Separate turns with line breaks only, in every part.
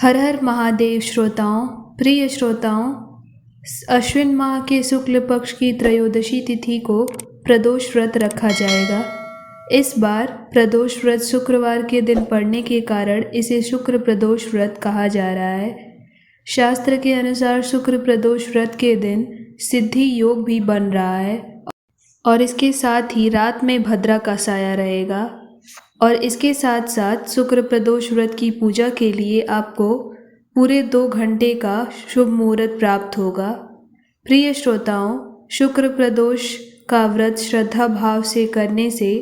हर हर महादेव श्रोताओं, प्रिय श्रोताओं, अश्विन माह के शुक्ल पक्ष की त्रयोदशी तिथि को प्रदोष व्रत रखा जाएगा। इस बार प्रदोष व्रत शुक्रवार के दिन पड़ने के कारण इसे शुक्र प्रदोष व्रत कहा जा रहा है। शास्त्र के अनुसार शुक्र प्रदोष व्रत के दिन सिद्धि योग भी बन रहा है और इसके साथ ही रात में भद्रा का साया रहेगा। और इसके साथ साथ शुक्र प्रदोष व्रत की पूजा के लिए आपको पूरे 2 घंटे का शुभ मुहूर्त प्राप्त होगा। प्रिय श्रोताओं, शुक्र प्रदोष का व्रत श्रद्धा भाव से करने से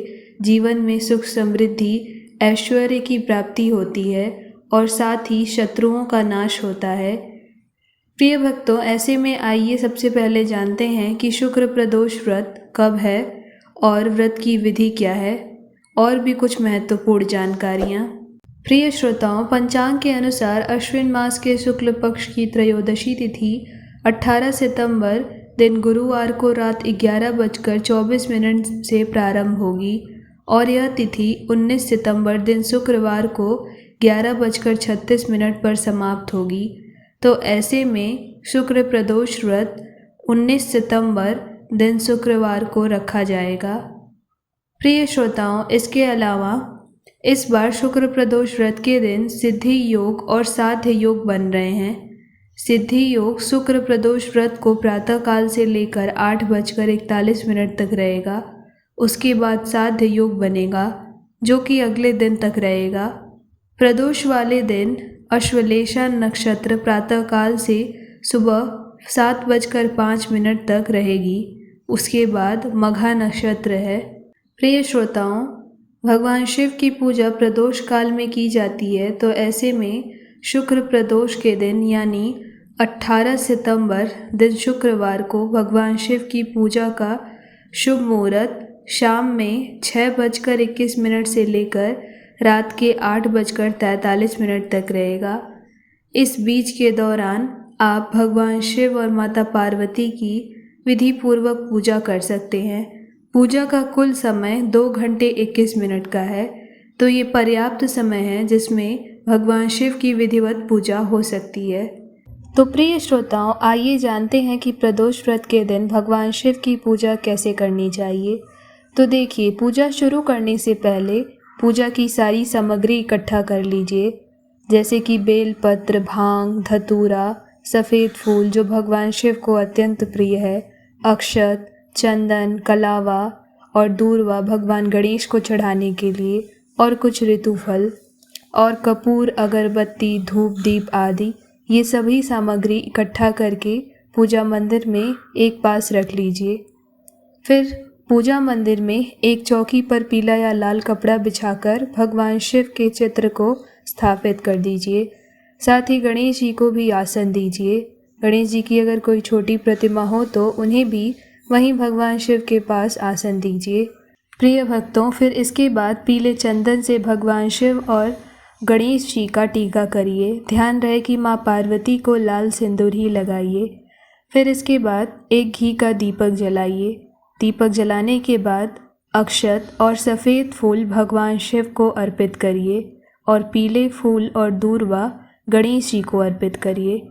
जीवन में सुख समृद्धि ऐश्वर्य की प्राप्ति होती है और साथ ही शत्रुओं का नाश होता है। प्रिय भक्तों, ऐसे में आइए सबसे पहले जानते हैं कि शुक्र प्रदोष व्रत कब है और व्रत की विधि क्या है और भी कुछ महत्वपूर्ण जानकारियाँ। प्रिय श्रोताओं, पंचांग के अनुसार अश्विन मास के शुक्ल पक्ष की त्रयोदशी तिथि 18 सितंबर दिन गुरुवार को रात 11:24 से प्रारंभ होगी और यह तिथि 19 सितंबर दिन शुक्रवार को 11:36 पर समाप्त होगी। तो ऐसे में शुक्र प्रदोष व्रत 19 सितंबर दिन शुक्रवार को रखा जाएगा। प्रिय श्रोताओं, इसके अलावा इस बार शुक्र प्रदोष व्रत के दिन सिद्धि योग और साध्य योग बन रहे हैं। सिद्धि योग शुक्र प्रदोष व्रत को प्रातःकाल से लेकर 8:41 तक रहेगा। उसके बाद साध्य योग बनेगा जो कि अगले दिन तक रहेगा। प्रदोष वाले दिन अश्वलेषा नक्षत्र प्रातःकाल से सुबह 7:05 तक रहेगी। उसके बाद मघा नक्षत्र है। प्रिय श्रोताओं, भगवान शिव की पूजा प्रदोष काल में की जाती है, तो ऐसे में शुक्र प्रदोष के दिन यानी 18 सितंबर दिन शुक्रवार को भगवान शिव की पूजा का शुभ मुहूर्त शाम में 6:21 से लेकर रात के 8:43 तक रहेगा। इस बीच के दौरान आप भगवान शिव और माता पार्वती की विधि पूर्वक पूजा कर सकते हैं। पूजा का कुल समय 2 घंटे 21 मिनट का है, तो ये पर्याप्त समय है जिसमें भगवान शिव की विधिवत पूजा हो सकती है। तो प्रिय श्रोताओं, आइए जानते हैं कि प्रदोष व्रत के दिन भगवान शिव की पूजा कैसे करनी चाहिए। तो देखिए, पूजा शुरू करने से पहले पूजा की सारी सामग्री इकट्ठा कर लीजिए, जैसे कि बेलपत्र, भांग, धतूरा, सफ़ेद फूल जो भगवान शिव को अत्यंत प्रिय है, अक्षत, चंदन, कलावा और दूर्वा भगवान गणेश को चढ़ाने के लिए, और कुछ ऋतुफल और कपूर, अगरबत्ती, धूप, दीप आदि ये सभी सामग्री इकट्ठा करके पूजा मंदिर में एक पास रख लीजिए। फिर पूजा मंदिर में एक चौकी पर पीला या लाल कपड़ा बिछाकर भगवान शिव के चित्र को स्थापित कर दीजिए। साथ ही गणेश जी को भी आसन दीजिए। गणेश जी की अगर कोई छोटी प्रतिमा हो तो उन्हें भी वहीं भगवान शिव के पास आसन दीजिए। प्रिय भक्तों, फिर इसके बाद पीले चंदन से भगवान शिव और गणेश जी का टीका करिए। ध्यान रहे कि माँ पार्वती को लाल सिंदूर ही लगाइए। फिर इसके बाद एक घी का दीपक जलाइए। दीपक जलाने के बाद अक्षत और सफ़ेद फूल भगवान शिव को अर्पित करिए और पीले फूल और दूर्वा गणेश जी को अर्पित करिए।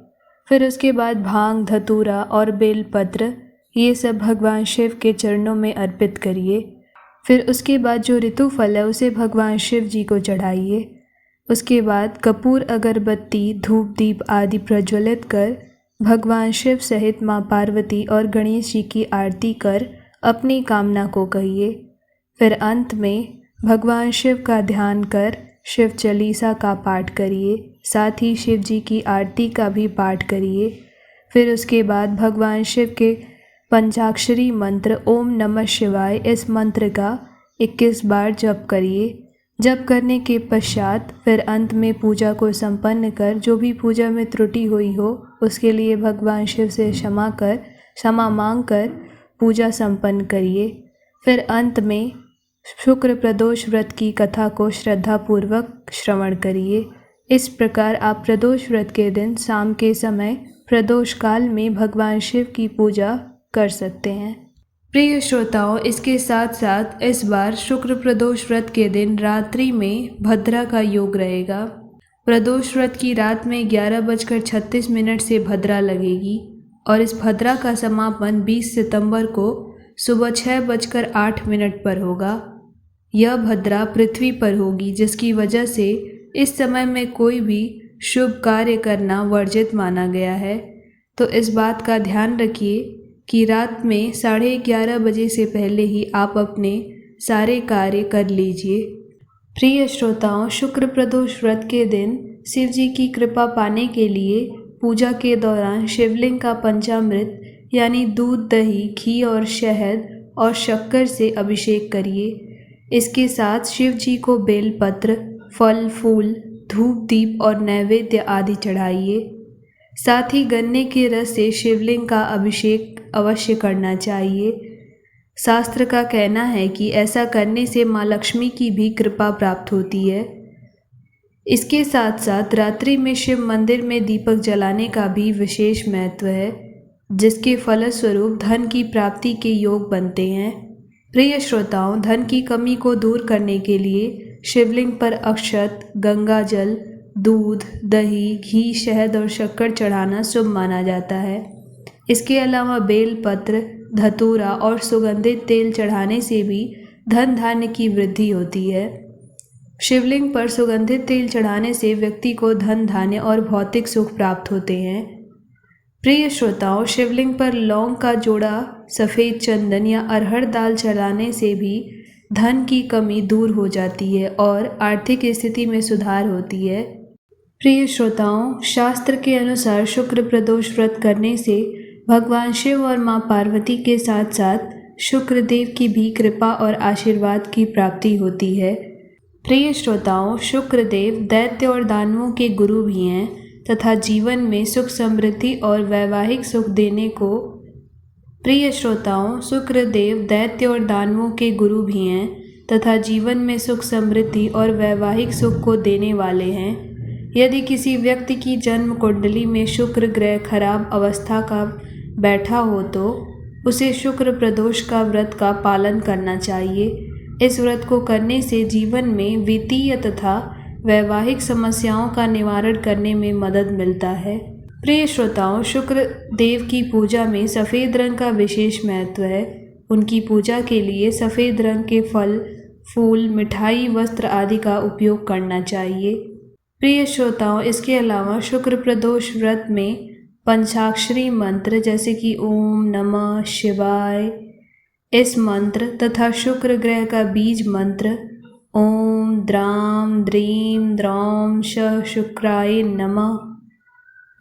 फिर उसके बाद भांग, धतूरा और बेलपत्र ये सब भगवान शिव के चरणों में अर्पित करिए। फिर उसके बाद जो ऋतुफल है उसे भगवान शिव जी को चढ़ाइए। उसके बाद कपूर, अगरबत्ती, धूप, दीप आदि प्रज्वलित कर भगवान शिव सहित माँ पार्वती और गणेश जी की आरती कर अपनी कामना को कहिए। फिर अंत में भगवान शिव का ध्यान कर शिव चालीसा का पाठ करिए। साथ ही शिव जी की आरती का भी पाठ करिए। फिर उसके बाद भगवान शिव के पंचाक्षरी मंत्र ओम नमः शिवाय, इस मंत्र का 21 बार जप करिए। जप करने के पश्चात फिर अंत में पूजा को संपन्न कर जो भी पूजा में त्रुटि हुई हो उसके लिए भगवान शिव से क्षमा मांग कर पूजा संपन्न करिए। फिर अंत में शुक्र प्रदोष व्रत की कथा को श्रद्धापूर्वक श्रवण करिए। इस प्रकार आप प्रदोष व्रत के दिन शाम के समय प्रदोष काल में भगवान शिव की पूजा कर सकते हैं। प्रिय श्रोताओं, इसके साथ साथ इस बार शुक्र प्रदोष व्रत के दिन रात्रि में भद्रा का योग रहेगा। प्रदोष व्रत की रात में 11:36 से भद्रा लगेगी और इस भद्रा का समापन 20 सितंबर को सुबह 6:08 पर होगा। यह भद्रा पृथ्वी पर होगी, जिसकी वजह से इस समय में कोई भी शुभ कार्य करना वर्जित माना गया है। तो इस बात का ध्यान रखिए कि रात में 11:30 बजे से पहले ही आप अपने सारे कार्य कर लीजिए। प्रिय श्रोताओं, शुक्र प्रदोष व्रत के दिन शिव जी की कृपा पाने के लिए पूजा के दौरान शिवलिंग का पंचामृत यानी दूध, दही, घी और शहद और शक्कर से अभिषेक करिए। इसके साथ शिव जी को बेलपत्र, फल फूल, धूप दीप और नैवेद्य आदि चढ़ाइए। साथ ही गन्ने के रस से शिवलिंग का अभिषेक अवश्य करना चाहिए। शास्त्र का कहना है कि ऐसा करने से माँ लक्ष्मी की भी कृपा प्राप्त होती है। इसके साथ साथ रात्रि में शिव मंदिर में दीपक जलाने का भी विशेष महत्व है, जिसके फलस्वरूप धन की प्राप्ति के योग बनते हैं। प्रिय श्रोताओं, धन की कमी को दूर करने के लिए शिवलिंग पर अक्षत, गंगा जल, दूध, दही, घी, शहद और शक्कर चढ़ाना शुभ माना जाता है। इसके अलावा बेलपत्र, धतूरा और सुगंधित तेल चढ़ाने से भी धन धान्य की वृद्धि होती है। शिवलिंग पर सुगंधित तेल चढ़ाने से व्यक्ति को धन धान्य और भौतिक सुख प्राप्त होते हैं। प्रिय श्रोताओं, शिवलिंग पर लौंग का जोड़ा, सफ़ेद चंदन या अरहर दाल चढ़ाने से भी धन की कमी दूर हो जाती है और आर्थिक स्थिति में सुधार होती है। प्रिय श्रोताओं, शास्त्र के अनुसार शुक्र प्रदोष व्रत करने से भगवान शिव और माँ पार्वती के साथ साथ शुक्रदेव की भी कृपा और आशीर्वाद की प्राप्ति होती है। प्रिय श्रोताओं, शुक्रदेव दैत्य और दानवों के गुरु भी हैं तथा जीवन में सुख समृद्धि और वैवाहिक सुख देने को प्रिय श्रोताओं, शुक्रदेव दैत्य और दानवों के गुरु भी हैं तथा जीवन में सुख समृद्धि और वैवाहिक सुख को देने वाले हैं। यदि किसी व्यक्ति की जन्म कुंडली में शुक्र ग्रह खराब अवस्था का बैठा हो तो उसे शुक्र प्रदोष का व्रत का पालन करना चाहिए। इस व्रत को करने से जीवन में वित्तीय तथा वैवाहिक समस्याओं का निवारण करने में मदद मिलता है। प्रिय श्रोताओं, शुक्र देव की पूजा में सफ़ेद रंग का विशेष महत्व है। उनकी पूजा के लिए सफ़ेद रंग के फल, फूल, मिठाई, वस्त्र आदि का उपयोग करना चाहिए। प्रिय श्रोताओं, इसके अलावा शुक्र प्रदोष व्रत में पंचाक्षरी मंत्र जैसे कि ओम नमः शिवाय, इस मंत्र तथा शुक्र ग्रह का बीज मंत्र ओम द्राम द्रीम द्रौम शुक्राय नमः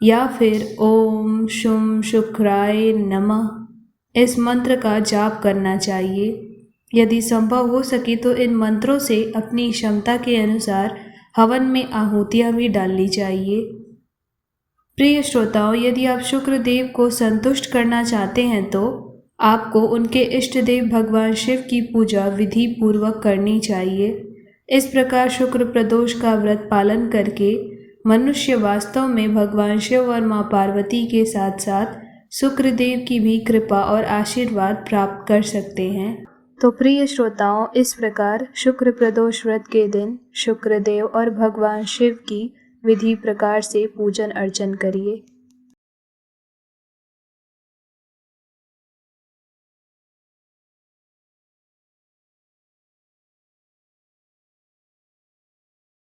या फिर ओम शुम शुक्राय नमः, इस मंत्र का जाप करना चाहिए। यदि संभव हो सके तो इन मंत्रों से अपनी क्षमता के अनुसार हवन में आहुतियाँ भी डालनी चाहिए। प्रिय श्रोताओं, यदि आप शुक्रदेव को संतुष्ट करना चाहते हैं तो आपको उनके इष्ट देव भगवान शिव की पूजा विधि पूर्वक करनी चाहिए। इस प्रकार शुक्र प्रदोष का व्रत पालन करके मनुष्य वास्तव में भगवान शिव और माँ पार्वती के साथ साथ शुक्रदेव की भी कृपा और आशीर्वाद प्राप्त कर सकते हैं। तो प्रिय श्रोताओं, इस प्रकार शुक्र प्रदोष व्रत के दिन शुक्रदेव और भगवान शिव की विधि प्रकार से पूजन अर्चन करिए।